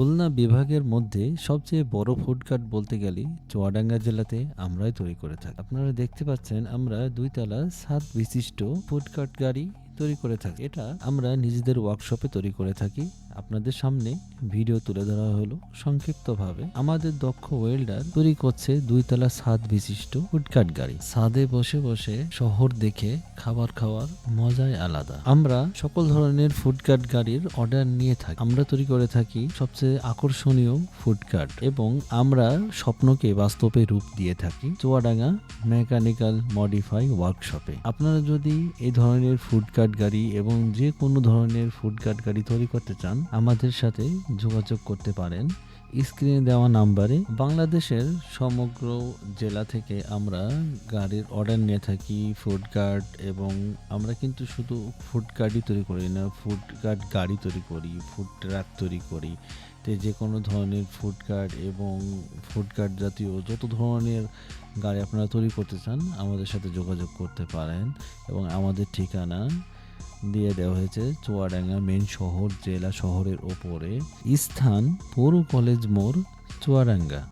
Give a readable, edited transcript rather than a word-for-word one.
খুলনা বিভাগের মধ্যে সবচেয়ে বড় ফুড কার্ট বলতে গেলে চুয়াডাঙ্গা জেলাতে আমরাই তৈরি করে থাকি। আপনারা দেখতে পাচ্ছেন আমরা ২ তলা ছাদ বিশিষ্ট ফুড কার্ট গাড়ি তৈরি করে থাকি। এটা আমরা নিজেদের ওয়ার্কশপে তৈরি করে থাকি। আপনাদের সামনে ভিডিও তুলে ধরা হলো সংক্ষিপ্তভাবে। আমাদের দক্ষ ওয়েল্ডার তৈরি করছে ২ তলা ছাদ বিশিষ্ট ফুড কার্ট গাড়ি। ছাদে বসে বসে শহর দেখে খাবার খাওয়ার মজাই আলাদা। আমরা সকল ধরনের ফুড কার্ট গাড়ির অর্ডার নিয়ে থাকি। আমরা তৈরি করে থাকি সবচেয়ে আকর্ষণীয় ফুড কার্ট এবং আমরা স্বপ্নকে বাস্তবে রূপ দিয়ে থাকি চুয়াডাঙ্গা মেকানিক্যাল মডিফাই ওয়ার্কশপে। আপনারা যদি এই ধরনের ফুড কার্ট গাড়ি এবং যে কোনো ধরনের ফুড কার্ট গাড়ি তৈরি করতে চান আমাদের সাথে যোগাযোগ করতে পারেন স্ক্রিনে দেওয়া নাম্বারে। বাংলাদেশের সমগ্র জেলা থেকে আমরা গাড়ির অর্ডার নিয়ে থাকি ফুড কার্ট, এবং আমরা কিন্তু শুধু ফুড কার্টই তৈরি করি না, ফুড কার্ট গাড়ি তৈরি করি, ফুড ট্রাক তৈরি করি। তো যে কোনো ধরনের ফুড কার্ট এবং ফুড কার্ট জাতীয় যত ধরনের গাড়ি আপনারা তৈরি করতে চান আমাদের সাথে যোগাযোগ করতে পারেন, এবং আমাদের ঠিকানা দিয়ে দেওয়া হয়েছে চুয়াডাঙ্গা মেন শহর জেলা শহরের ওপরে, স্থান পৌর কলেজ মোড়, চুয়াডাঙ্গা।